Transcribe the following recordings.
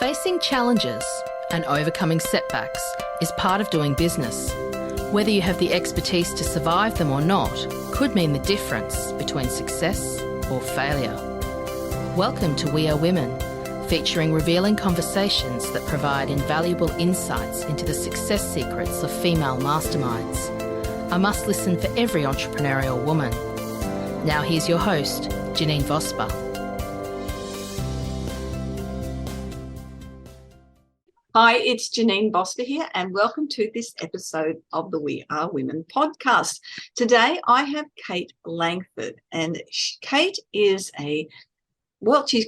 Facing challenges and overcoming setbacks is part of doing business. Whether you have the expertise to survive them or not could mean the difference between success or failure. Welcome to We Are Women, featuring revealing conversations that provide invaluable insights into the success secrets of female masterminds. A must listen for every entrepreneurial woman. Now here's your host, Janine Vosper. Hi, it's Janine Vosper here, and welcome to this episode of the We Are Women podcast. Today, I have Kate Langford, and Kate is she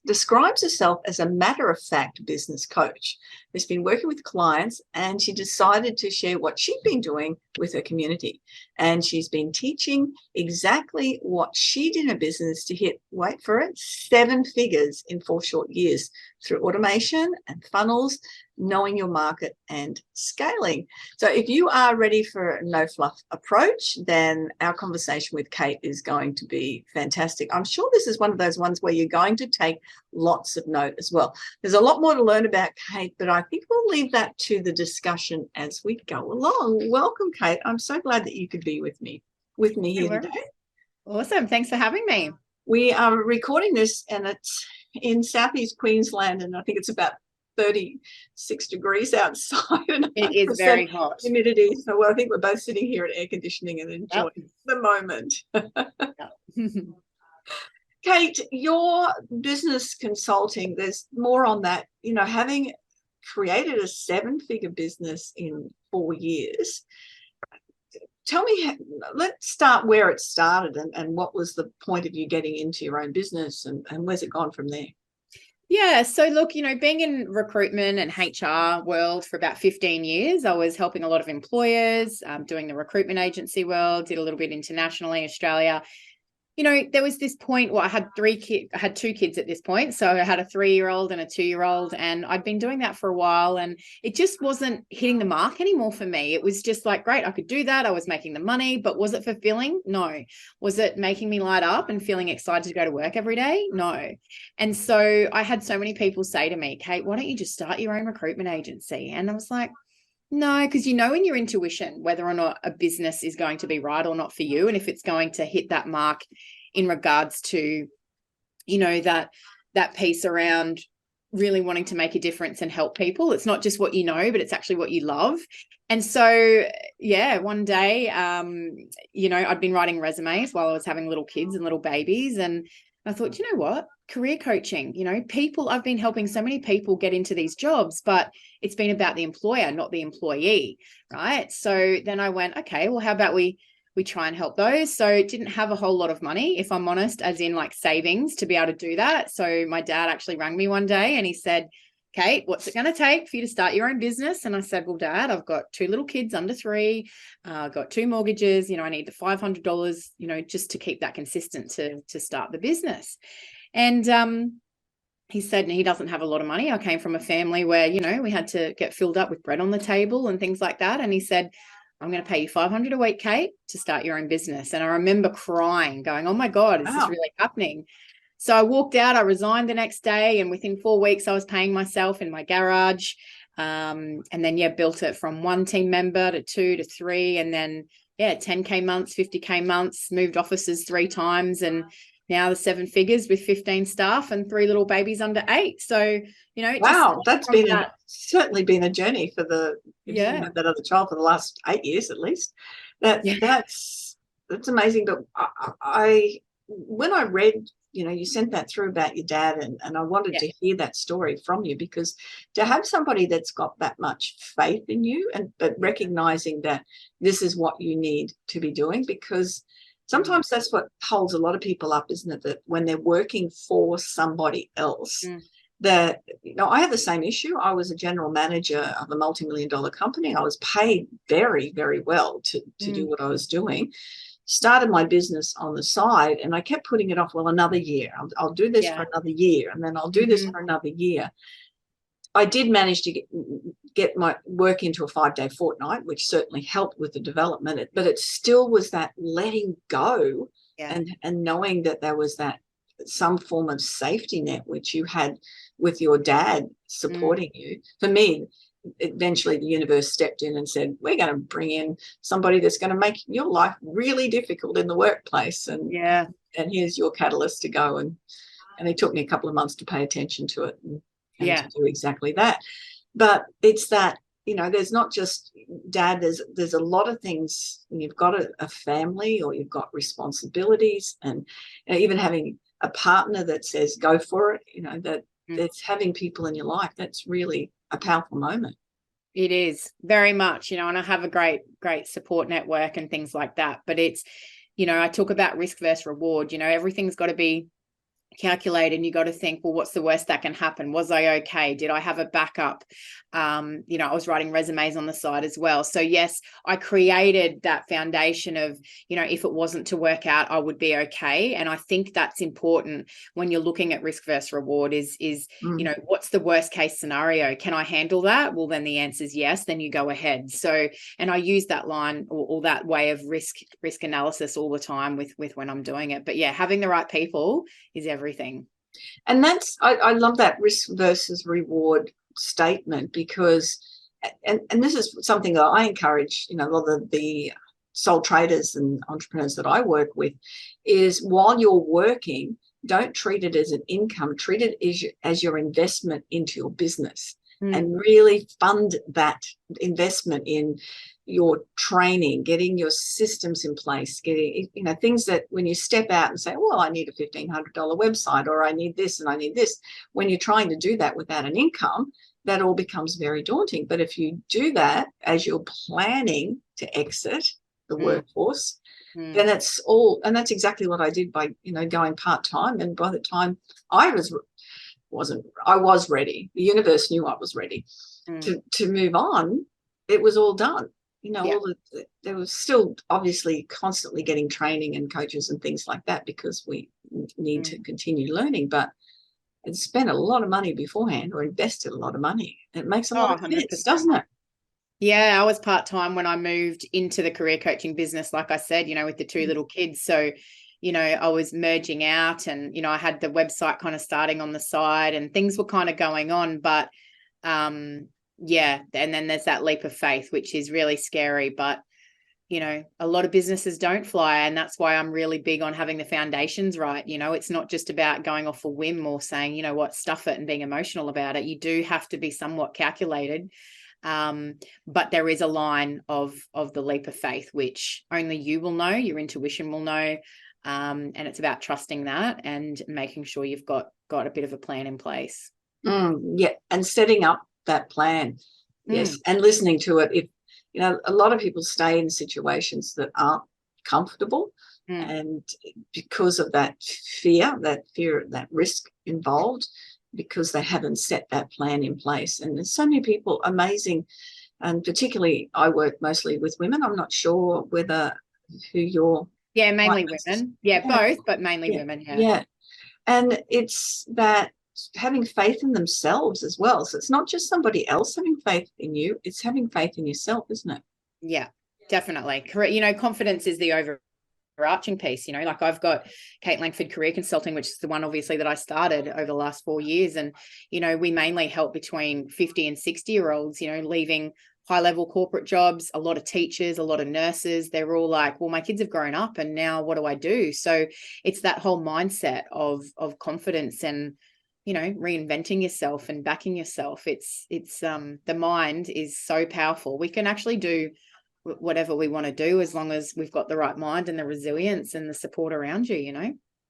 describes herself as a matter-of-fact business coach who's been working with clients, and she decided to share what she'd been doing with her community. And she's been teaching exactly what she did in her business to hit, wait for it, 7 figures in 4 short years through automation and funnels, knowing your market and scaling. So if you are ready for a no fluff approach, then our conversation with Kate is going to be fantastic. I'm sure this is one of those ones where you're going to take lots of note as well. There's a lot more to learn about Kate, but I think we'll leave that to the discussion as we go along. Welcome, Kate. I'm so glad that you could be with me here today. Awesome. Thanks for having me. We are recording this, and it's in southeast Queensland, and I think it's about 36 degrees outside. And it is very hot. Humidity. So I think we're both sitting here at air conditioning and enjoying the moment. Kate, your business consulting, there's more on that, having created a 7-figure business in 4 years. Tell me, let's start where it started and what was the point of you getting into your own business and where's it gone from there? Yeah. So look, being in recruitment and HR world for about 15 years, I was helping a lot of employers, doing the recruitment agency world, did a little bit internationally, Australia. There was this point where I had 2 kids at this point. So I had a 3-year-old and a 2-year-old, and I'd been doing that for a while, and it just wasn't hitting the mark anymore for me. It was just like, great, I could do that. I was making the money, but was it fulfilling? No. Was it making me light up and feeling excited to go to work every day? No. And so I had so many people say to me, Kate, why don't you just start your own recruitment agency? And I was like, no, because in your intuition whether or not a business is going to be right or not for you, and if it's going to hit that mark in regards to, that piece around really wanting to make a difference and help people. It's not just what you know, but it's actually what you love. And so, one day, I'd been writing resumes while I was having little kids and little babies, and I thought, you know what? Career coaching, I've been helping so many people get into these jobs, but it's been about the employer, not the employee, right? So then I went, okay, well, how about we try and help those? So didn't have a whole lot of money, if I'm honest, as in like savings to be able to do that. So my dad actually rang me one day and he said, Kate, what's it going to take for you to start your own business? And I said, well, Dad, I've got 2 little kids under 3, I've got 2 mortgages, I need the $500, just to keep that consistent to start the business. And he said, he doesn't have a lot of money. I came from a family where, we had to get filled up with bread on the table and things like that. And he said, I'm going to pay you $500 a week, Kate, to start your own business. And I remember crying, going, oh my God, is this really happening? So I walked out, I resigned the next day, and within 4 weeks I was paying myself in my garage. And then, built it from 1 team member to 2 to 3. And then, 10K months, 50K months, moved offices 3 times. And now the 7 figures with 15 staff and 3 little babies under 8. So, wow, that's certainly been a journey for that other child for the last 8 years at least. That's amazing. But when I read, you sent that through about your dad, and I wanted to hear that story from you, because to have somebody that's got that much faith in you, but recognizing that this is what you need to be doing, because sometimes that's what holds a lot of people up, isn't it? That when they're working for somebody else, that, I had the same issue. I was a general manager of a multi-million-dollar company. I was paid very, very well to do what I was doing. Started my business on the side, and I kept putting it off. Well, another year. I'll do this for another year, and then I'll do this for another year. I did manage to get my work into a 5-day fortnight, which certainly helped with the development, but it still was that letting go and knowing that there was that some form of safety net, which you had with your dad supporting you. For me, eventually the universe stepped in and said, we're going to bring in somebody that's going to make your life really difficult in the workplace, and here's your catalyst to go. And it took me a couple of months to pay attention to it and to do exactly that. But it's that, there's not just dad, there's a lot of things. You've got a family, or you've got responsibilities, and even having a partner that says go for it, that's having people in your life, that's really a powerful moment. It is very much, and I have a great support network and things like that. But it's, I talk about risk versus reward. Everything's got to be calculated, and you got to think, well, what's the worst that can happen? Was I okay? Did I have a backup? I was writing resumes on the side as well. So yes, I created that foundation of, if it wasn't to work out, I would be okay. And I think that's important when you're looking at risk versus reward is what's the worst case scenario? Can I handle that? Well, then the answer is yes, then you go ahead. So, and I use that line or that way of risk analysis all the time with when I'm doing it. But yeah, having the right people is everything. And that's, I love that risk versus reward statement, because, and this is something that I encourage, a lot of the sole traders and entrepreneurs that I work with, is while you're working, don't treat it as an income, treat it as your investment into your business, and really fund that investment in your training, getting your systems in place, getting, things that when you step out and say, well, I need a $1,500 website, or I need this and I need this. When you're trying to do that without an income, that all becomes very daunting. But if you do that as you're planning to exit the workforce, then it's all, and that's exactly what I did by, going part-time. And by the time I was ready, the universe knew I was ready to move on. It was all done. There was still obviously constantly getting training and coaches and things like that, because we need to continue learning, but it spent a lot of money beforehand, or invested a lot of money. It makes a lot of sense, doesn't it? Yeah, I was part-time when I moved into the career coaching business, like I said, with the two little kids. So, I was merging out, and, I had the website kind of starting on the side, and things were kind of going on, but yeah. And then there's that leap of faith, which is really scary, but a lot of businesses don't fly. And that's why I'm really big on having the foundations right. It's not just about going off a whim or saying, stuff it and being emotional about it. You do have to be somewhat calculated. But there is a line of the leap of faith, which only you will know, your intuition will know. And it's about trusting that and making sure you've got a bit of a plan in place. Yeah. And setting up that plan. Yes. And listening to it. If, a lot of people stay in situations that aren't comfortable, and because of that fear, that risk involved, because they haven't set that plan in place. And there's so many people, amazing, and particularly I work mostly with women. I'm not sure who you're. Yeah, mainly women. Yeah, both, but mainly women. Yeah. And it's that having faith in themselves as well. So it's not just somebody else having faith in you, it's having faith in yourself, isn't it? Yeah, definitely. Correct. Confidence is the overarching piece. Like I've got Kate Langford Career Consulting, which is the one obviously that I started over the last 4 years. And, we mainly help between 50 and 60-year-olds, leaving high-level corporate jobs, a lot of teachers, a lot of nurses. They're all like, well, my kids have grown up and now what do I do? So it's that whole mindset of confidence and, reinventing yourself and backing yourself. It's the mind is so powerful. We can actually do whatever we want to do as long as we've got the right mind and the resilience and the support around you,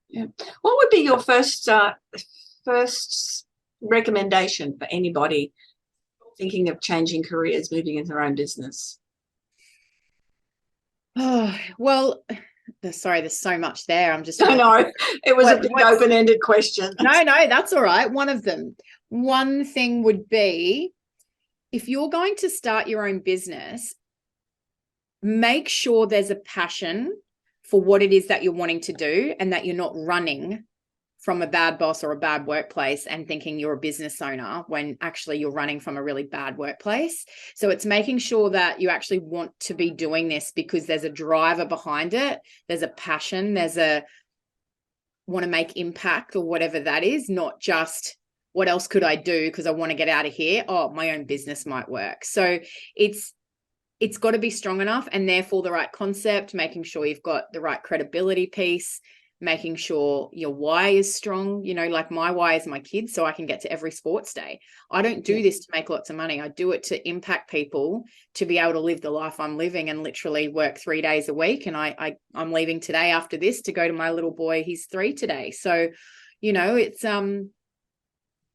Yeah. What would be your first recommendation for anybody thinking of changing careers, moving into their own business? Oh, well, sorry, there's so much there. I'm just. I know. It was a big open-ended question. No, that's all right. One thing would be, if you're going to start your own business, make sure there's a passion for what it is that you're wanting to do, and that you're not running from a bad boss or a bad workplace and thinking you're a business owner when actually you're running from a really bad workplace. So it's making sure that you actually want to be doing this because there's a driver behind it. There's a passion. There's a want to make impact or whatever that is, not just what else could I do because I want to get out of here? Oh, my own business might work. So it's got to be strong enough, and therefore the right concept, making sure you've got the right credibility piece, making sure your why is strong. Like my why is my kids, so I can get to every sports day. I don't do this to make lots of money. I do it to impact people, to be able to live the life I'm living and literally work 3 days a week. And I'm leaving today after this to go to my little boy. He's 3 today. So,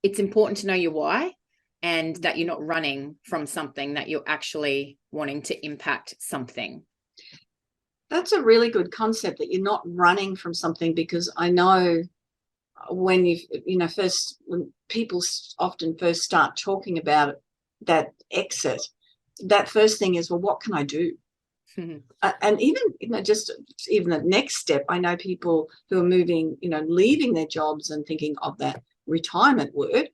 it's important to know your why, and that you're not running from something, that you're actually wanting to impact something. That's a really good concept, that you're not running from something, because I know when when people often first start talking about it, that exit, that first thing is, well, what can I do? And even just even the next step, I know people who are moving, leaving their jobs and thinking of that retirement word,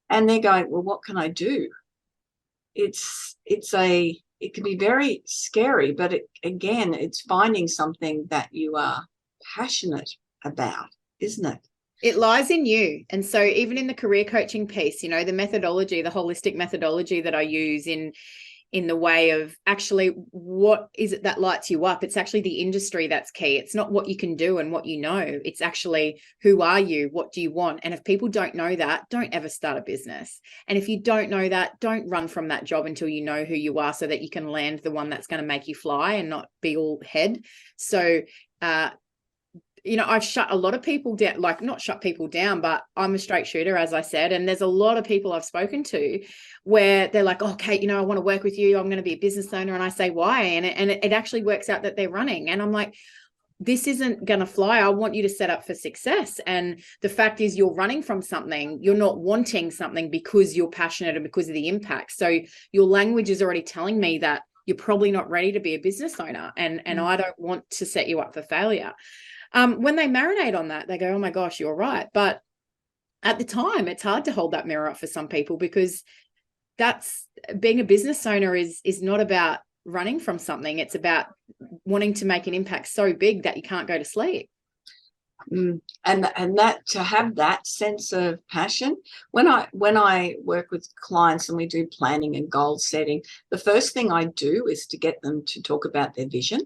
and they're going, well, what can I do? It can be very scary, but it's finding something that you are passionate about, isn't it? It lies in you. And so even in the career coaching piece, the methodology, the holistic methodology that I use in the way of actually what is it that lights you up? It's actually the industry that's key. It's not what you can do and what you know. It's actually, who are you? What do you want? And if people don't know that, don't ever start a business. And if you don't know that, don't run from that job until you know who you are, so that you can land the one that's going to make you fly and not be all head. So, I've shut a lot of people down, like not shut people down, but I'm a straight shooter, as I said. And there's a lot of people I've spoken to where they're like, oh, Kate, I want to work with you. I'm going to be a business owner. And I say, why? And it actually works out that they're running. And I'm like, this isn't going to fly. I want you to set up for success. And the fact is, you're running from something. You're not wanting something because you're passionate and because of the impact. So your language is already telling me that you're probably not ready to be a business owner. And I don't want to set you up for failure. When they marinate on that, they go, oh my gosh, you're right. But at the time, it's hard to hold that mirror up for some people, because that's being a business owner is not about running from something. It's about wanting to make an impact so big that you can't go to sleep. And that, to have that sense of passion, when I work with clients and we do planning and goal setting, the first thing I do is to get them to talk about their vision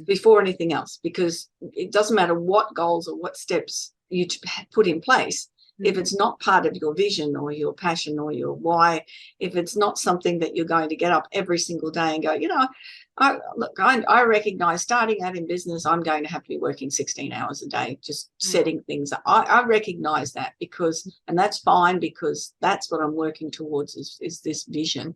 before anything else, because it doesn't matter what goals or what steps you put in place. If it's not part of your vision or your passion or your why, if it's not something that you're going to get up every single day and go, I recognize starting out in business, I'm going to have to be working 16 hours a day, just setting things up. I recognize that, and that's fine, because that's what I'm working towards is this vision.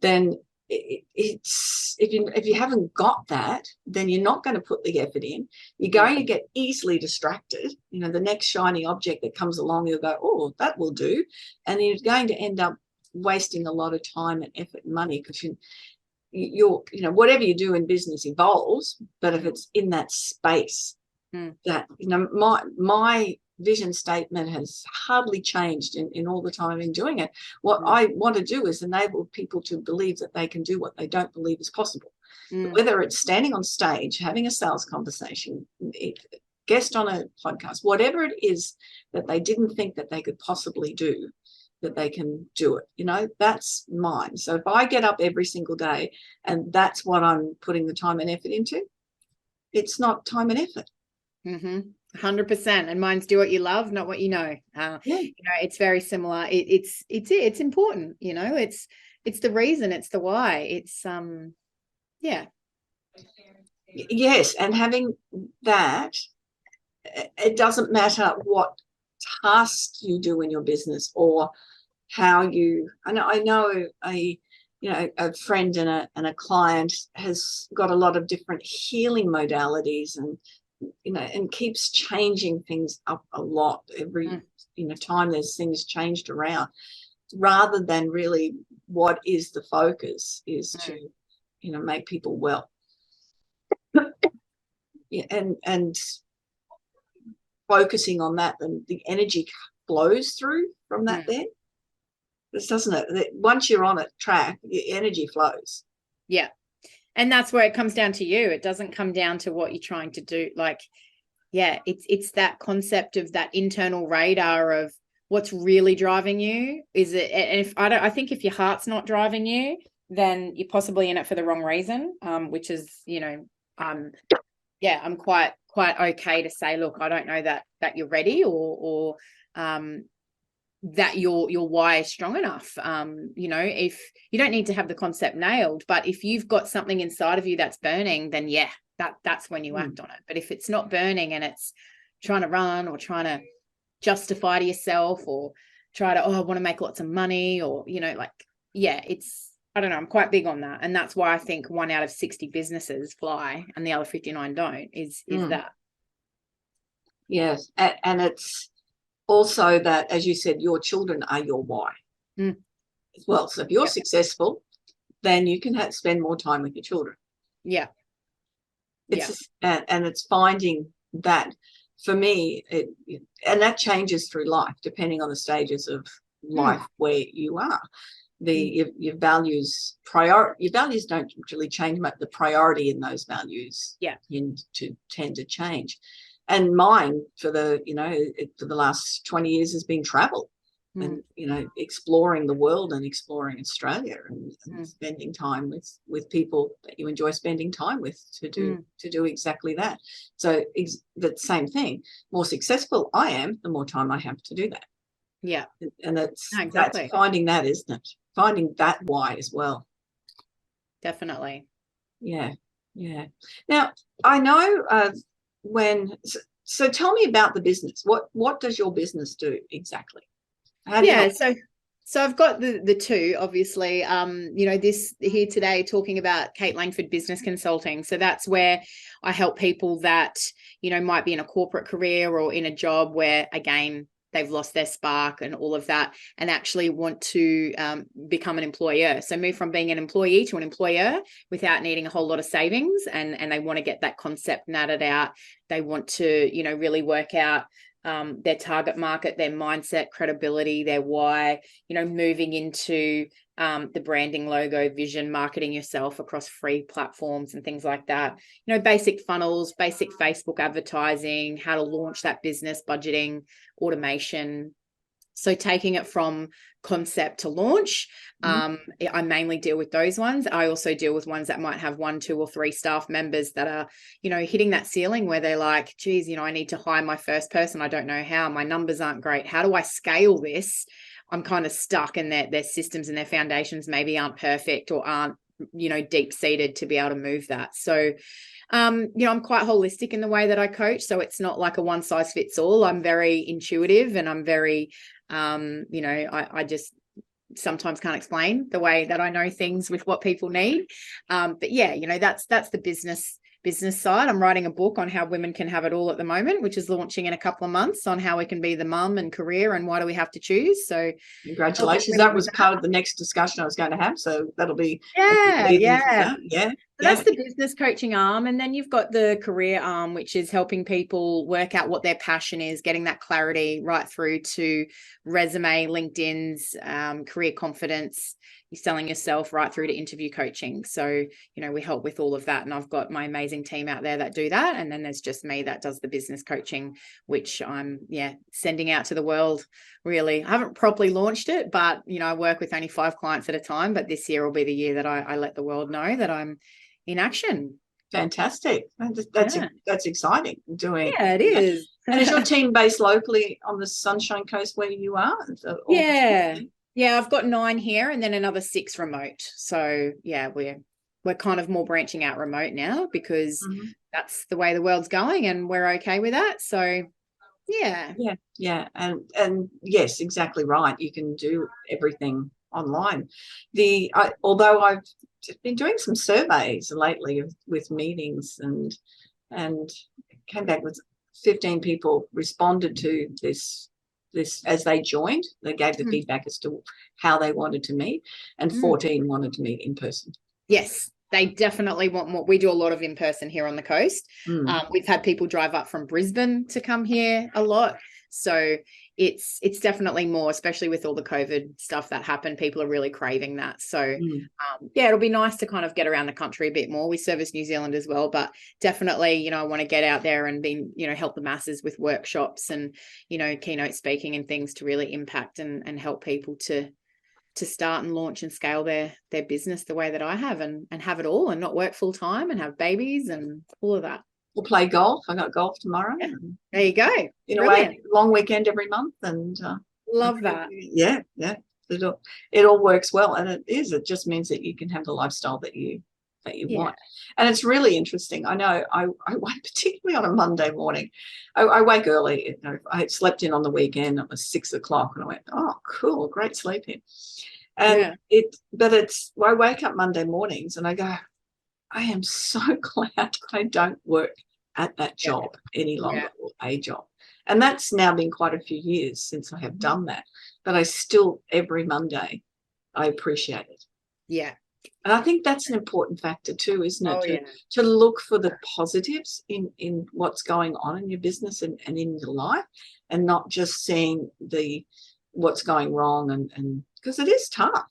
Then it's if you haven't got that, then you're not going to put the effort in. You're going to get easily distracted. The next shiny object that comes along, you'll go, oh, that will do, and you're going to end up wasting a lot of time and effort and money, because you're whatever you do in business evolves, but if it's in that space that my vision statement has hardly changed in all the time I've been doing it. What I want to do is enable people to believe that they can do what they don't believe is possible. Whether it's standing on stage, having a sales conversation, guest on a podcast, whatever it is that they didn't think that they could possibly do, that they can do it. That's mine. So if I get up every single day and that's what I'm putting the time and effort into, it's not time and effort. 100%. And mine's do what you love, not what you know. It's very similar. It's important. It's the reason, it's the why. It's Yes, and having that, it doesn't matter what tasks you do in your business or how you. I know a friend and a client has got a lot of different healing modalities, and keeps changing things up a lot every time there's things changed around, rather than really what is the focus is to make people well. And focusing on that, and the energy flows through from that. Then this doesn't it, once you're on a track, your energy flows. And that's where it comes down to you. It doesn't come down to what you're trying to do. It's that concept of that internal radar of what's really driving you. Is it, and I think if your heart's not driving you, then you're possibly in it for the wrong reason, which is, I'm quite okay to say, look, I don't know that you're ready, or that your why is strong enough. If you don't need to have the concept nailed, but if you've got something inside of you that's burning, then that's when you act on it. But if it's not burning and it's trying to run, or trying to justify to yourself, or try to, I want to make lots of money, or it's, I don't know, I'm quite big on that. And that's why I think 1 out of 60 businesses fly and the other 59 don't, is that. Yes. And it's also that, as you said, your children are your why as well. So if you're successful, then you can spend more time with your children. Yeah. And it's finding that, for me, and that changes through life, depending on the stages of life where you are. Your values don't really change much. The priority in those values tend to change. And mine for the last 20 years has been travel, and exploring the world and exploring Australia, and spending time with people that you enjoy spending time with, to do exactly that. So the same thing. More successful I am, the more time I have to do that. Yeah. And that's finding that, isn't it? Finding that why as well. Definitely. Yeah. Now, I know so tell me about the business. What does your business do exactly? So I've got the two, obviously. This here today talking about Kate Langford Business Consulting. So that's where I help people that, might be in a corporate career or in a job where, again, they've lost their spark and all of that, and actually want to become an employer. So move from being an employee to an employer without needing a whole lot of savings, and they want to get that concept natted out. They want to, really work out their target market, their mindset, credibility, their why, moving into the branding, logo, vision, marketing yourself across free platforms and things like that. Basic funnels, basic Facebook advertising, how to launch that business, budgeting, automation. So taking it from concept to launch, I mainly deal with those ones. I also deal with ones that might have 1, 2, or 3 staff members that are, hitting that ceiling where they're like, geez, I need to hire my first person. I don't know how. My numbers aren't great. How do I scale this? I'm kind of stuck, and their systems and their foundations maybe aren't perfect, or aren't, deep-seated to be able to move that. So, I'm quite holistic in the way that I coach. So it's not like a one size fits all. I'm very intuitive, and I'm very, I just sometimes can't explain the way that I know things with what people need. But that's the business side. I'm writing a book on how women can have it all at the moment, which is launching in a couple of months, on how we can be the mum and career, and why do we have to choose. So congratulations. That was part of the next discussion I was going to have. So that'll be That's the business coaching arm. And then you've got the career arm, which is helping people work out what their passion is, getting that clarity right through to resume, LinkedIn's, career confidence, you're selling yourself, right through to interview coaching. So, we help with all of that. And I've got my amazing team out there that do that. And then there's just me that does the business coaching, which I'm, sending out to the world. Really, I haven't properly launched it, but, I work with only 5 clients at a time. But this year will be the year that I let the world know that I'm in action. Fantastic. That's exciting. It is. And is your team based locally on the Sunshine Coast where you are? I've got 9 here, and then another 6 remote. So we're kind of more branching out remote now, because that's the way the world's going, and we're okay with that. So and yes, exactly right. You can do everything online. Although I've been doing some surveys lately with meetings, and came back with 15 people responded to this as they joined. They gave the feedback as to how they wanted to meet, and 14 wanted to meet in person. Yes, they definitely want more. We do a lot of in person here on the coast. We've had people drive up from Brisbane to come here a lot. So it's definitely more, especially with all the COVID stuff that happened, people are really craving that. So it'll be nice to kind of get around the country a bit more. We service New Zealand as well, but definitely, I want to get out there and help the masses with workshops and, keynote speaking and things to really impact and help people to start and launch and scale their business the way that I have and have it all and not work full time and have babies and all of that. We'll play golf. I got golf tomorrow. Yeah. There you go. In a way, long weekend every month, and love that. Yeah. It all works well, and it just means that you can have the lifestyle that you want. And it's really interesting. I know I wake, particularly on a Monday morning, I wake early. I had slept in on the weekend. It was 6 o'clock, and I went, oh, cool, great sleep in. And I wake up Monday mornings and I go, I am so glad I don't work at that job any longer, or a job. And that's now been quite a few years since I have done that. But I still, every Monday, I appreciate it. Yeah. And I think that's an important factor too, isn't it? To look for the positives in what's going on in your business and in your life, and not just seeing what's going wrong, and because it is tough.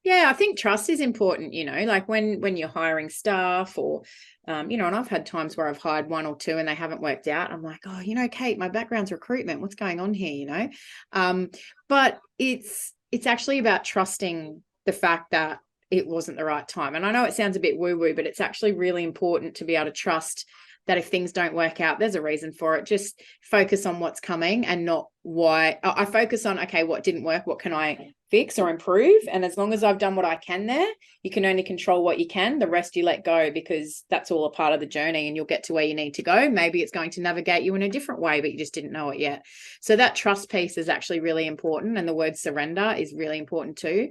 Yeah, I think trust is important, like when you're hiring staff or, and I've had times where I've hired one or two and they haven't worked out. I'm like, oh, Kate, my background's recruitment. What's going on here, But it's actually about trusting the fact that it wasn't the right time. And I know it sounds a bit woo-woo, but it's actually really important to be able to trust that if things don't work out, there's a reason for it. Just focus on what's coming and not why. I focus on, okay, what didn't work? What can I fix or improve? And as long as I've done what I can there, you can only control what you can. The rest you let go, because that's all a part of the journey and you'll get to where you need to go. Maybe it's going to navigate you in a different way, but you just didn't know it yet. So that trust piece is actually really important. And the word surrender is really important too.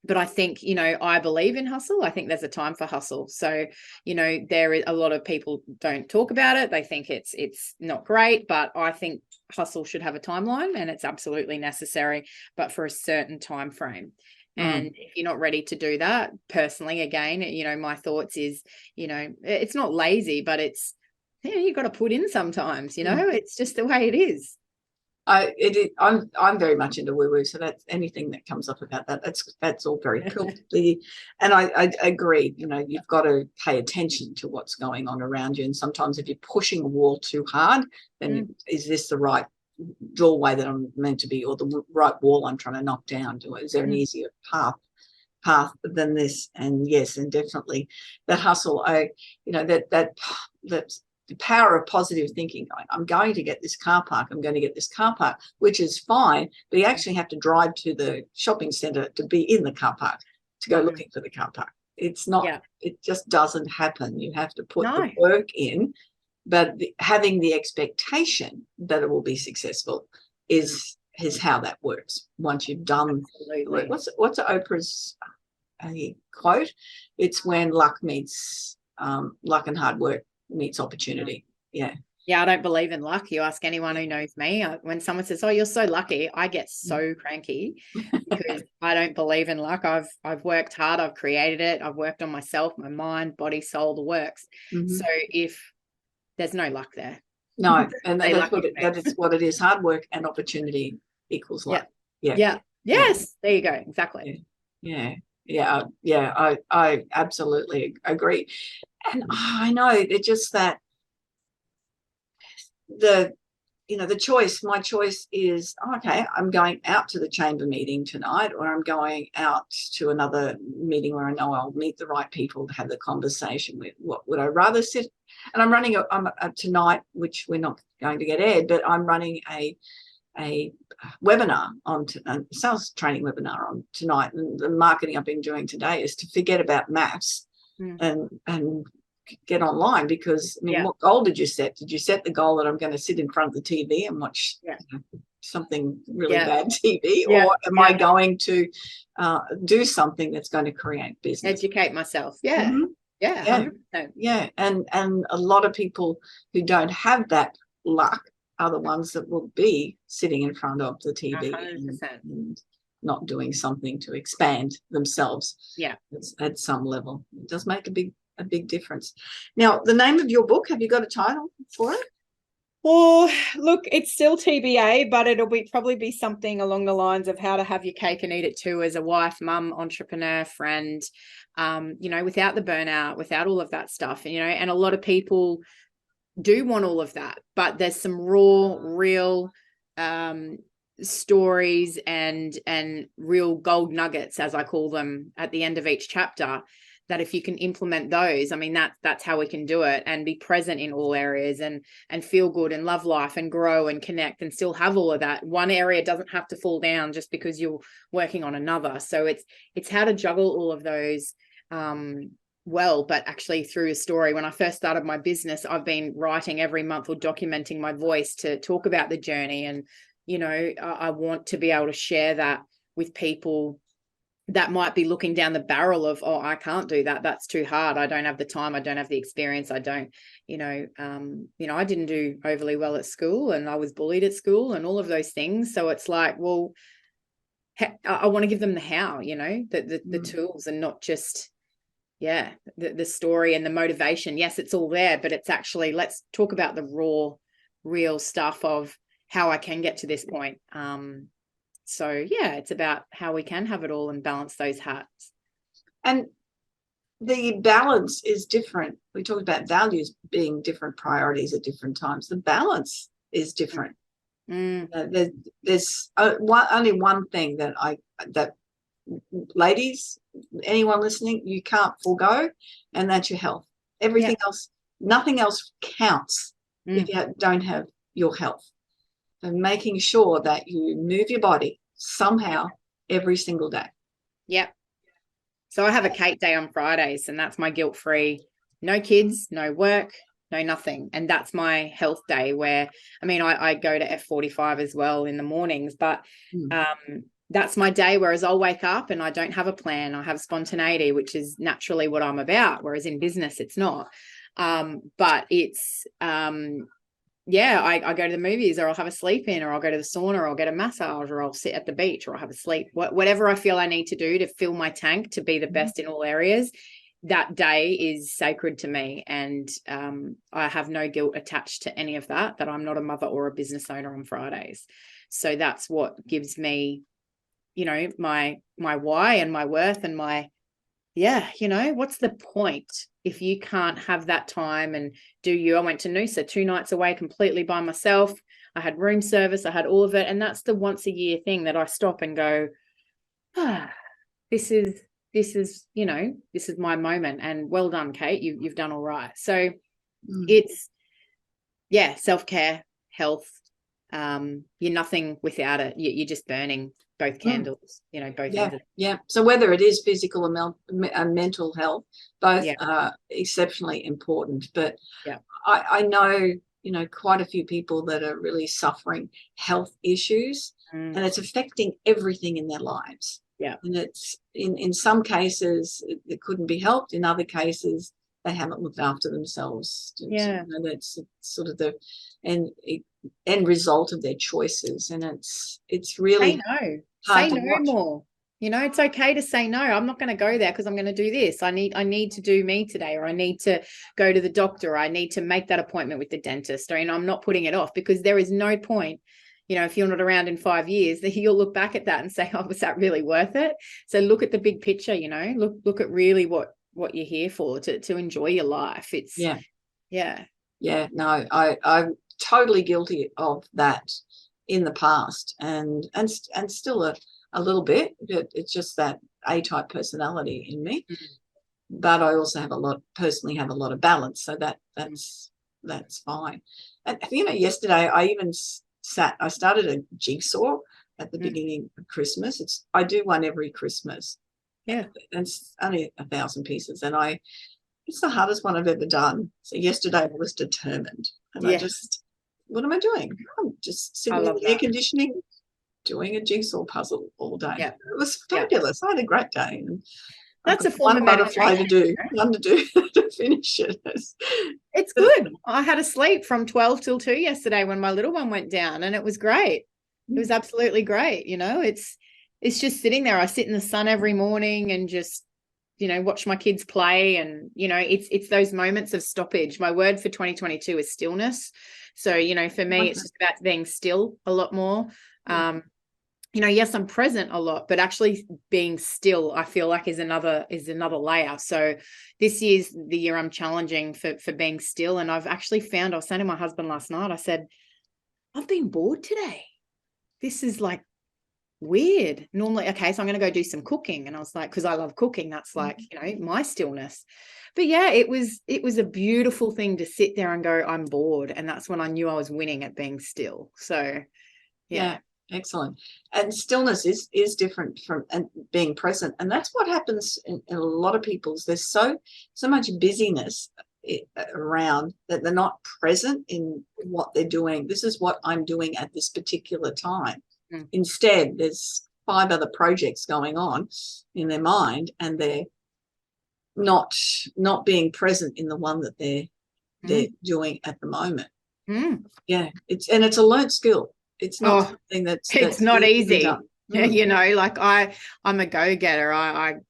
But I think, I believe in hustle. I think there's a time for hustle. So, there is a lot of people don't talk about it. They think it's not great, but I think hustle should have a timeline and it's absolutely necessary, but for a certain time frame. And if you're not ready to do that, personally, again, my thoughts is, it's not lazy, but it's, you've got to put in sometimes, it's just the way it is. I'm very much into woo-woo, so that's anything that comes up about that. That's all very cool. And I agree. You've got to pay attention to what's going on around you. And sometimes if you're pushing a wall too hard, then is this the right doorway that I'm meant to be, or the right wall I'm trying to knock down? Is there an easier path than this? And yes, and definitely that hustle. That's the power of positive thinking. I'm going to get this car park. I'm going to get this car park, which is fine. But you actually have to drive to the shopping centre to be in the car park, to go looking for the car park. It's not, it just doesn't happen. You have to put the work in, but having the expectation that it will be successful is how that works. Once you've done, what's Oprah's quote? It's when luck and hard work meets opportunity. Yeah, I don't believe in luck. You ask anyone who knows me, when someone says, oh, you're so lucky, I get so cranky because I don't believe in luck. I've worked hard, I've created it, I've worked on myself, my mind, body, soul, the works. So if there's no luck there, no, and that is what it is. Hard work and opportunity equals luck. Yes, there you go, exactly. I absolutely agree. And I know it's just that the choice, my choice is, okay, I'm going out to the chamber meeting tonight, or I'm going out to another meeting where I know I'll meet the right people to have the conversation with. What would I rather sit? And I'm running tonight, which we're not going to get aired, but I'm running a webinar on a sales training webinar on tonight. And the marketing I've been doing today is to forget about maths and get online, because what goal did you set? Did you set the goal that I'm going to sit in front of the TV and watch something really bad TV, or am I going to do something that's going to create business? Educate myself. And a lot of people who don't have that luck are the ones that will be sitting in front of the TV and not doing something to expand themselves at some level. It does make a big difference. Now, the name of your book, have you got a title for it? Well, look, it's still TBA, but it'll probably be something along the lines of how to have your cake and eat it too, as a wife, mum, entrepreneur, friend, without the burnout, without all of that stuff, and a lot of people do want all of that, but there's some raw, real stories and real gold nuggets, as I call them, at the end of each chapter, that if you can implement those, I mean, that's how we can do it and be present in all areas and feel good and love life and grow and connect and still have all of that. One area doesn't have to fall down just because you're working on another. So it's how to juggle all of those well, but actually through a story. When I first started my business, I've been writing every month or documenting my voice to talk about the journey. And, I want to be able to share that with people that might be looking down the barrel of, oh, I can't do that. That's too hard. I don't have the time. I don't have the experience. I don't, I didn't do overly well at school and I was bullied at school and all of those things. So it's like, well, I want to give them the how, the tools and not just, the story and the motivation. Yes, it's all there, but it's actually, let's talk about the raw, real stuff of how I can get to this point. So it's about how we can have it all and balance those hats. And the balance is different. We talked about values being different priorities at different times. The balance is different. There's only one thing that ladies, anyone listening, you can't forego, and that's your health. Everything else, nothing else counts if you don't have your health. And making sure that you move your body somehow every single day. Yep. So I have a cake day on Fridays, and that's my guilt-free, no kids, no work, no nothing. And that's my health day where, I go to Ep140 as well in the mornings, but that's my day, whereas I'll wake up and I don't have a plan. I have spontaneity, which is naturally what I'm about, whereas in business it's not. But it's I go to the movies, or I'll have a sleep in, or I'll go to the sauna, or I'll get a massage, or I'll sit at the beach, or I'll have a sleep, whatever I feel I need to do to fill my tank to be the best in all areas. That day is sacred to me. And I have no guilt attached to any of that I'm not a mother or a business owner on Fridays. So that's what gives me, my why and my worth and my, what's the point if you can't have that time and I went to Noosa 2 nights away completely by myself. I had room service, I had all of it. And that's the once a year thing that I stop and go, this is, this is my moment. And well done, Kate, you've done all right. So it's, self-care, health. You're nothing without it. You're just burning both candles, both ends. Yeah. So whether it is physical and mental health, both are exceptionally important. But I know, quite a few people that are really suffering health issues, and it's affecting everything in their lives. Yeah. And it's in some cases it couldn't be helped. In other cases, they haven't looked after themselves. That's sort of the end result of their choices, and it's really say no more. It's okay to say no. I'm not going to go there because I'm going to do this. I need to do me today, or I need to go to the doctor, or I need to make that appointment with the dentist, or I'm not putting it off, because there is no point, if you're not around in 5 years, that you'll look back at that and say, oh, was that really worth it? So look at the big picture, look at really what you're here for, to enjoy your life. It's no, I'm totally guilty of that in the past, and still a little bit. It's just that A-type personality in me, but I also personally have a lot of balance, so that's fine. And yesterday I even I started a jigsaw at the beginning of Christmas. I do one every Christmas. And it's only 1,000 pieces, and it's the hardest one I've ever done. So yesterday I was determined, and I just, what am I doing? I'm just sitting in the air conditioning doing a jigsaw puzzle all day. It was fabulous. I had a great day. And that's a form of butterfly to do to finish it. It's good. I had a sleep from 12 till 2 yesterday when my little one went down, and it was great. It was absolutely great. It's just sitting there. I sit in the sun every morning and just watch my kids play. And, it's those moments of stoppage. My word for 2022 is stillness. So, for me, it's just about being still a lot more. Yes, I'm present a lot, but actually being still, I feel like is another layer. So this year's the year I'm challenging for being still. And I've actually found, I was saying to my husband last night, I said, I've been bored today. This is like weird. Normally, okay, so I'm going to go do some cooking. And I was like, because I love cooking, that's like, my stillness. But yeah, it was a beautiful thing to sit there and go, I'm bored. And that's when I knew I was winning at being still. So yeah. Excellent. And stillness is different from being present. And that's what happens in a lot of people's. There's so much busyness around that they're not present in what they're doing. This is what I'm doing at this particular time. Instead, there's 5 other projects going on in their mind, and they're not being present in the one that they're doing at the moment. Yeah, it's a learned skill. It's not something that's not easy. Like I'm a go-getter. I'm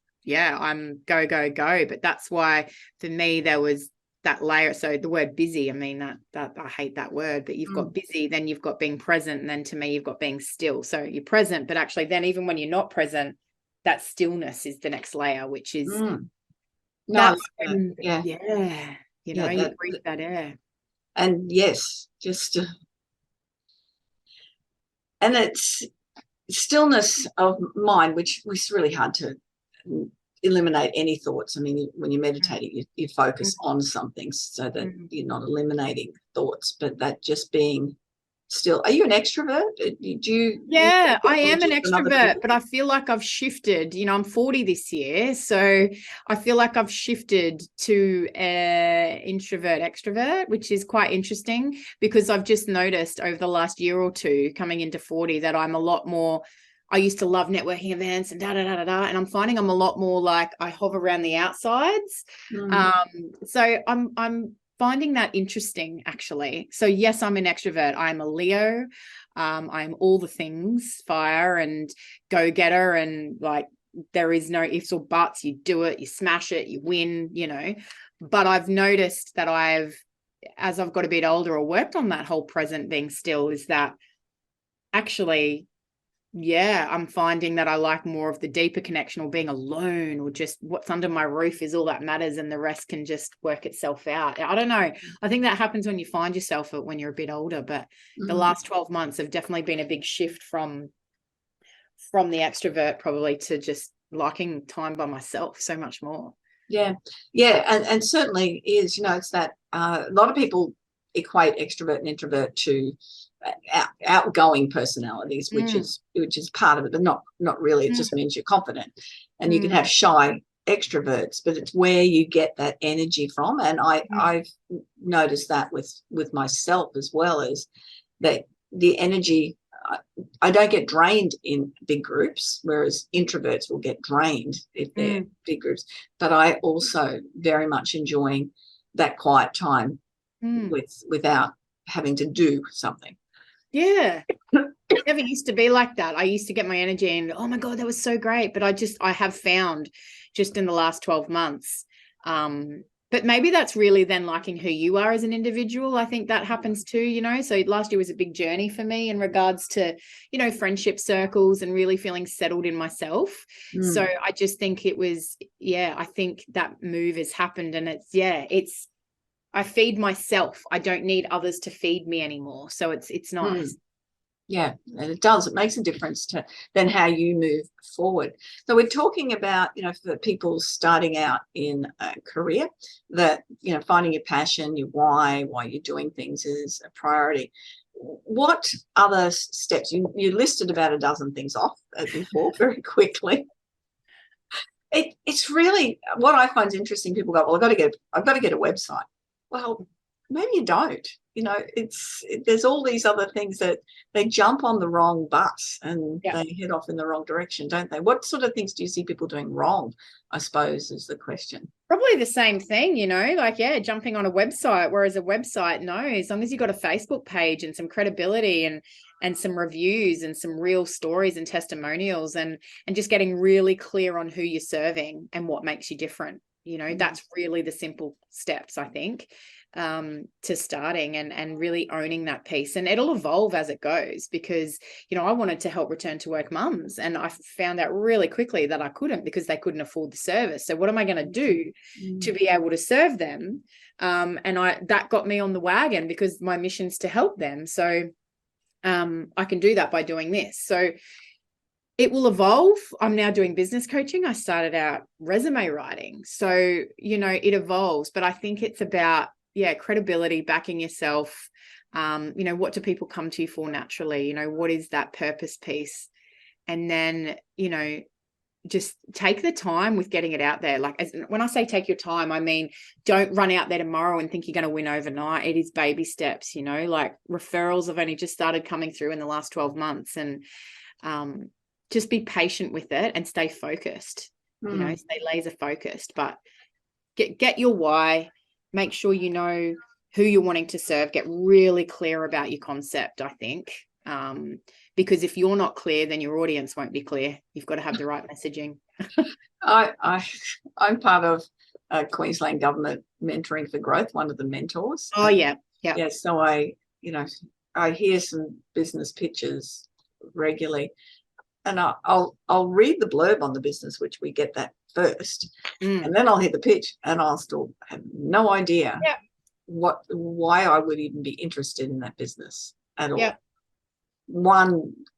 go. But that's why for me there was that layer. So the word busy, I mean that I hate that word, but you've got busy, then you've got being present, and then to me you've got being still. So you're present, but actually then even when you're not present, that stillness is the next layer, which is you breathe that air. And yes, just and it's stillness of mind, which is really hard to eliminate any thoughts. I mean, when you're meditating, you focus on something so that you're not eliminating thoughts, but that just being still. Are you an extrovert? Yeah, I am an extrovert, but I feel like I've shifted. I'm 40 this year, so I feel like I've shifted to introvert extrovert, which is quite interesting because I've just noticed over the last year or two coming into 40 that I'm a lot more. I used to love networking events and and I'm finding I'm a lot more like I hover around the outsides. So I'm finding that interesting, actually. So yes, I'm an extrovert. I'm a Leo. I'm all the things, fire and go-getter, and like there is no ifs or buts. You do it, you smash it, you win, But I've noticed that as I've got a bit older or worked on that whole present being still, is that actually, I'm finding that I like more of the deeper connection, or being alone, or just what's under my roof is all that matters, and the rest can just work itself out. I don't know. I think that happens when you find yourself when you're a bit older, but the last 12 months have definitely been a big shift from the extrovert probably to just liking time by myself so much more. Yeah. And certainly is, it's that a lot of people equate extrovert and introvert to outgoing personalities, which is part of it, but not really. It just means you're confident, and you can have shy extroverts, but it's where you get that energy from. And I've noticed that with myself as well, as that the energy, I don't get drained in big groups, whereas introverts will get drained if they're big groups. But I also very much enjoying that quiet time without having to do something. Yeah. It never used to be like that. I used to get my energy and, oh my God, that was so great. But I have found just in the last 12 months, but maybe that's really then liking who you are as an individual. I think that happens too, So last year was a big journey for me in regards to, friendship circles and really feeling settled in myself. So I just think it was, I think that move has happened, and it's I feed myself. I don't need others to feed me anymore. So it's nice. Yeah, and it does. It makes a difference to then how you move forward. So we're talking about, for people starting out in a career, that, finding your passion, your why you're doing things is a priority. What other steps? You listed about a dozen things off before very quickly. It's really what I find interesting. People go, well, I've got to get a website. Well, maybe you don't. There's all these other things that they jump on the wrong bus and they head off in the wrong direction, don't they? What sort of things do you see people doing wrong, I suppose, is the question. Probably the same thing, jumping on a website, whereas a website, no, as long as you've got a Facebook page and some credibility and some reviews and some real stories and testimonials and just getting really clear on who you're serving and what makes you different. That's really the simple steps, I think, to starting and really owning that piece. And it'll evolve as it goes, because, I wanted to help return to work mums, and I found out really quickly that I couldn't, because they couldn't afford the service. So what am I going to do to be able to serve them? And that got me on the wagon, because my mission's to help them. So I can do that by doing this. So it will evolve. I'm now doing business coaching. I started out resume writing. So, it evolves, but I think it's about, credibility, backing yourself. What do people come to you for naturally? What is that purpose piece? And then, just take the time with getting it out there. When I say take your time, I mean, don't run out there tomorrow and think you're going to win overnight. It is baby steps, referrals have only just started coming through in the last 12 months. And, just be patient with it and stay focused, stay laser focused, but get your why, make sure you know who you're wanting to serve, get really clear about your concept, I think, because if you're not clear, then your audience won't be clear. You've got to have the right messaging. I'm part of Queensland Government Mentoring for Growth, one of the mentors. Oh, yeah. So I hear some business pitches regularly. And I'll read the blurb on the business, which we get that first, and then I'll hit the pitch, and I'll still have no idea why I would even be interested in that business at all.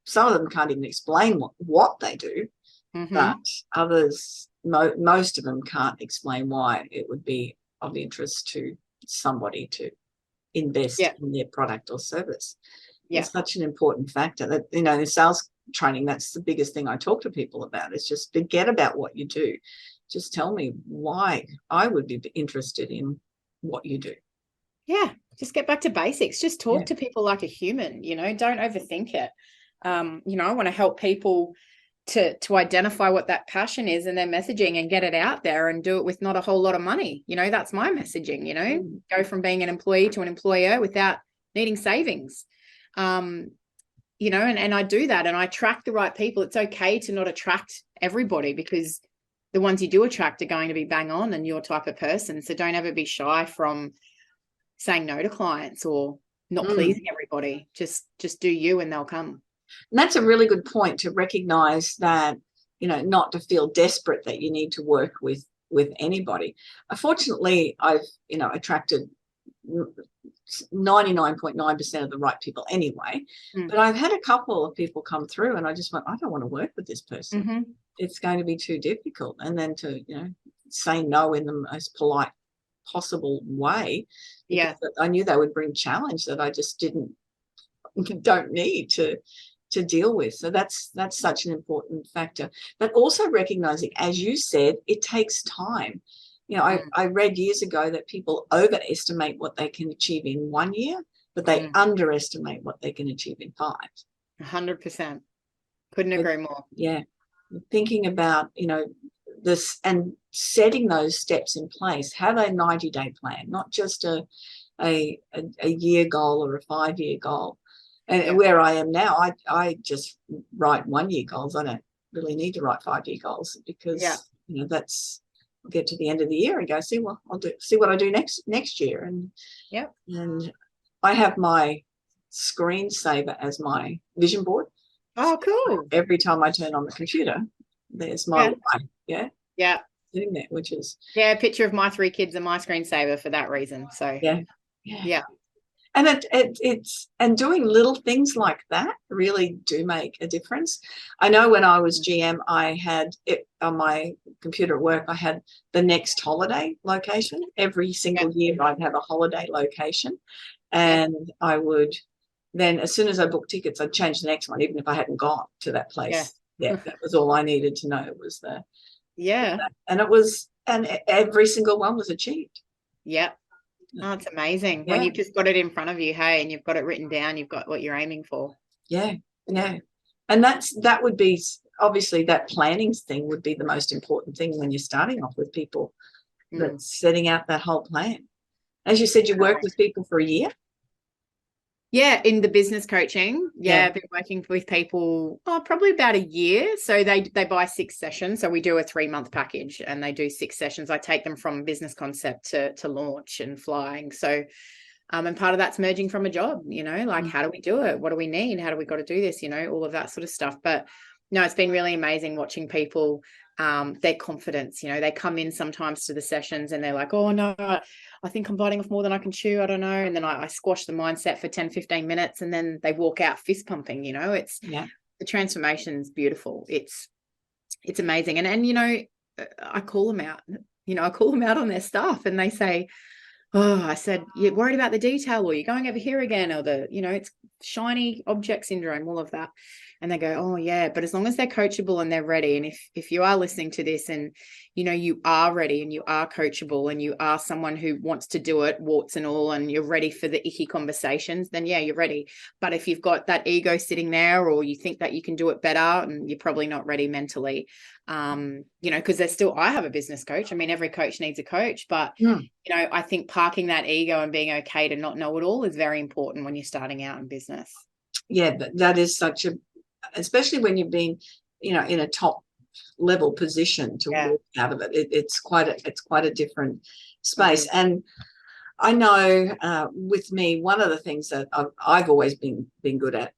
Some of them can't even explain what they do, but others, most of them can't explain why it would be of interest to somebody to invest in their product or service. It's such an important factor that, in sales training, that's the biggest thing I talk to people about. It's just forget about what you do. Just tell me why I would be interested in what you do. Just get back to basics. Just talk to people like a human, don't overthink it. I want to help people to identify what that passion is and their messaging, and get it out there and do it with not a whole lot of money. That's my messaging, go from being an employee to an employer without needing savings. And I do that, and I attract the right people. It's okay to not attract everybody, because the ones you do attract are going to be bang on and your type of person. So don't ever be shy from saying no to clients or not pleasing everybody. Just do you, and they'll come. And that's a really good point, to recognize that, not to feel desperate that you need to work with anybody. Unfortunately, I've, attracted 99.9% of the right people anyway, but I've had a couple of people come through and I just went, I don't want to work with this person. It's going to be too difficult. And then to say no in the most polite possible way, I knew they would bring challenge that I just don't need to deal with. So that's such an important factor. But also recognizing, as you said, it takes time. I read years ago that people overestimate what they can achieve in 1 year, but they underestimate what they can achieve in 5. 100%. Couldn't agree more. Yeah. Thinking about, this and setting those steps in place. Have a 90-day plan, not just a year goal or a 5-year goal. And where I am now, I just write 1-year goals. I don't really need to write 5-year goals, because, that's, I'll get to the end of the year and go, see what I do next year. And and I have my screensaver as my vision board. Oh, cool. Every time I turn on the computer, there's my why. Sitting there, which is a picture of my 3 kids and my screensaver for that reason. So And it's doing little things like that really do make a difference. I know when I was GM, I had it on my computer at work. I had the next holiday location. Every single year I'd have a holiday location, and I would then, as soon as I booked tickets, I'd change the next one, even if I hadn't gone to that place. That was all I needed to know, was the and it was, and every single one was achieved. Oh, it's amazing when you've just got it in front of you, hey, and you've got it written down, you've got what you're aiming for. Yeah. And that would be, obviously that planning thing would be the most important thing when you're starting off with people, that's setting out that whole plan. As you said, you work with people for a year. Yeah, in the business coaching. Yeah, I've been working with people probably about a year. So they buy 6 sessions. So we do a 3-month package and they do 6 sessions. I take them from business concept to launch and flying. So and part of that's merging from a job, like how do we do it? What do we need? How do we got to do this? All of that sort of stuff. But no, it's been really amazing watching people, their confidence, they come in sometimes to the sessions and they're like, oh no, I think I'm biting off more than I can chew. I don't know. And then I squash the mindset for 10, 15 minutes and then they walk out fist pumping, the transformation's beautiful. It's amazing. And I call them out, on their stuff and they say, oh, I said, you're worried about the detail or you're going over here again or it's shiny object syndrome, all of that. And they go, oh yeah, but as long as they're coachable and they're ready. And if you are listening to this and, you are ready and you are coachable and you are someone who wants to do it, warts and all, and you're ready for the icky conversations, then yeah, you're ready. But if you've got that ego sitting there or you think that you can do it better and you're probably not ready mentally, because I have a business coach. I mean, every coach needs a coach, but, I think parking that ego and being okay to not know it all is very important when you're starting out in business. Yeah, that is especially when you've been, in a top level position to walk out of it. It's quite a different space. And I know with me, one of the things that I've always been good at,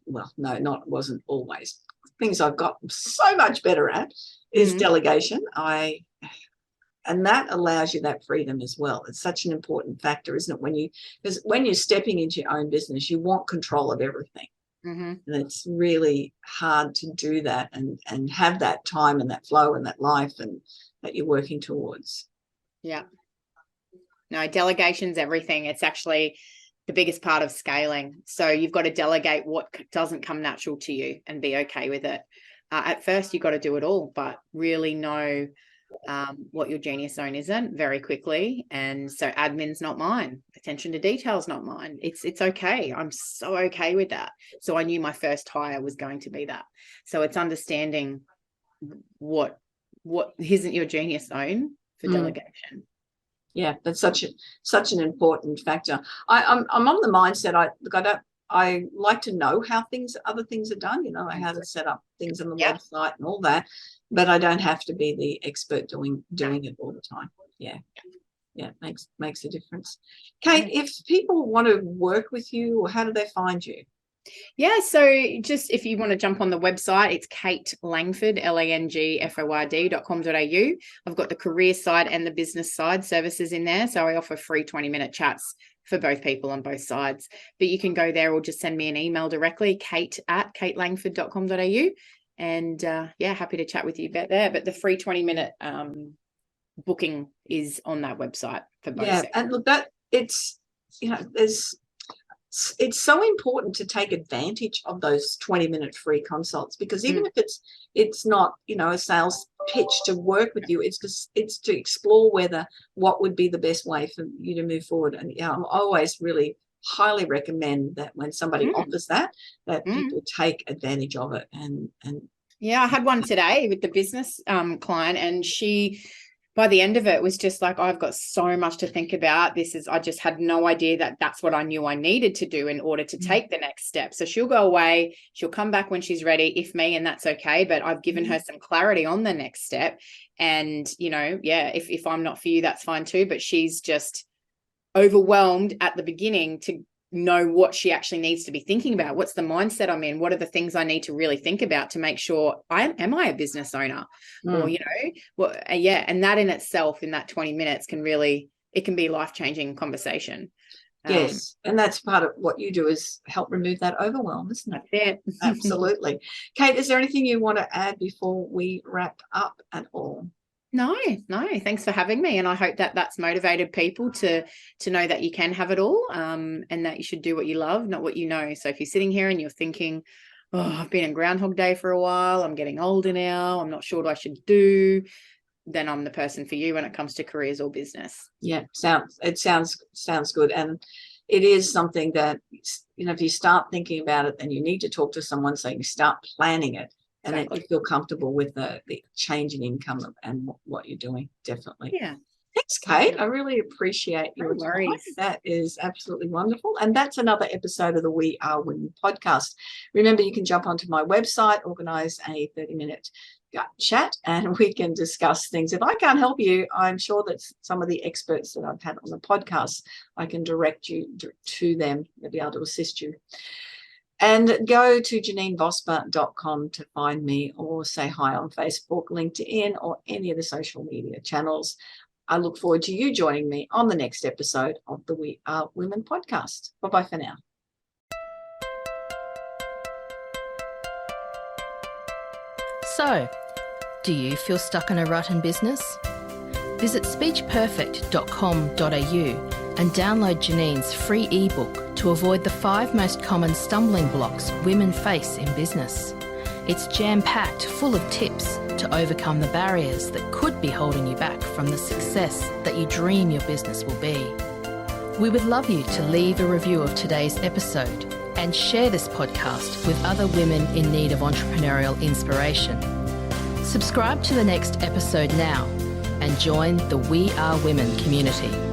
wasn't always, things I've got so much better at is delegation. And that allows you that freedom as well. It's such an important factor, isn't it? Because when you're stepping into your own business, you want control of everything. And it's really hard to do that and have that time and that flow and that life and that you're working towards. Yeah. No, delegation's everything. It's actually the biggest part of scaling. So you've got to delegate what doesn't come natural to you and be okay with it. At first, you've got to do it all, but really know what your genius zone isn't very quickly. And so admin's not mine. Attention to detail's not mine. It's okay. I'm so okay with that. So I knew my first hire was going to be that. So it's understanding what isn't your genius zone for delegation. Yeah, that's such an important factor. I'm on the mindset. I like to know how other things are done, like how to set up things on the website and all that, but I don't have to be the expert doing it all the time. Yeah, makes a difference. Kate, if people want to work with you, how do they find you? Yeah, so just if you want to jump on the website, it's Kate Langford, langford.com.au. I've got the career side and the business side services in there. So I offer free 20-minute chats for both people on both sides. But you can go there or just send me an email directly, kate@katelangford.com.au. And happy to chat with you about there. But the free 20-minute booking is on that website for both. Yeah, and look, it's so important to take advantage of those 20-minute free consults, because even if it's not, a sales pitch to work with you, it's to explore what would be the best way for you to move forward. And I always really highly recommend that when somebody offers that people take advantage of it. And I had one today with the business client, and she, by the end of it, was just like, I've got so much to think about. I just had no idea that that's what I knew I needed to do in order to take the next step. So she'll go away, she'll come back when she's ready, and that's okay. But I've given her some clarity on the next step. And, if I'm not for you, that's fine too. But she's just overwhelmed at the beginning to know what she actually needs to be thinking about. What's the mindset I'm in? What are the things I need to really think about to make sure am I a business owner? Or, and that in itself, in that 20 minutes can be life-changing conversation. Yes. And that's part of what you do, is help remove that overwhelm, isn't it? That's it. Absolutely. Kate, is there anything you want to add before we wrap up at all? No, thanks for having me. And I hope that that's motivated people to know that you can have it all, and that you should do what you love, not what you know. So if you're sitting here and you're thinking, oh, I've been in Groundhog Day for a while, I'm getting older now, I'm not sure what I should do, then I'm the person for you when it comes to careers or business. Yeah, sounds good. And it is something that, if you start thinking about it, then you need to talk to someone, so you start planning it. And then you feel comfortable with the change in income and what you're doing. Definitely. Yeah. Thanks, Kate. I really appreciate your time. That is absolutely wonderful. And that's another episode of the We Are Women podcast. Remember, you can jump onto my website, organise a 30-minute chat, and we can discuss things. If I can't help you, I'm sure that some of the experts that I've had on the podcast, I can direct you to them. They'll be able to assist you. And go to JanineVosper.com to find me, or say hi on Facebook, LinkedIn, or any of the social media channels. I look forward to you joining me on the next episode of the We Are Women podcast. Bye-bye for now. So, do you feel stuck in a rut in business? Visit speechperfect.com.au and download Janine's free ebook to avoid the 5 most common stumbling blocks women face in business. It's jam-packed full of tips to overcome the barriers that could be holding you back from the success that you dream your business will be. We would love you to leave a review of today's episode and share this podcast with other women in need of entrepreneurial inspiration. Subscribe to the next episode now and join the We Are Women community.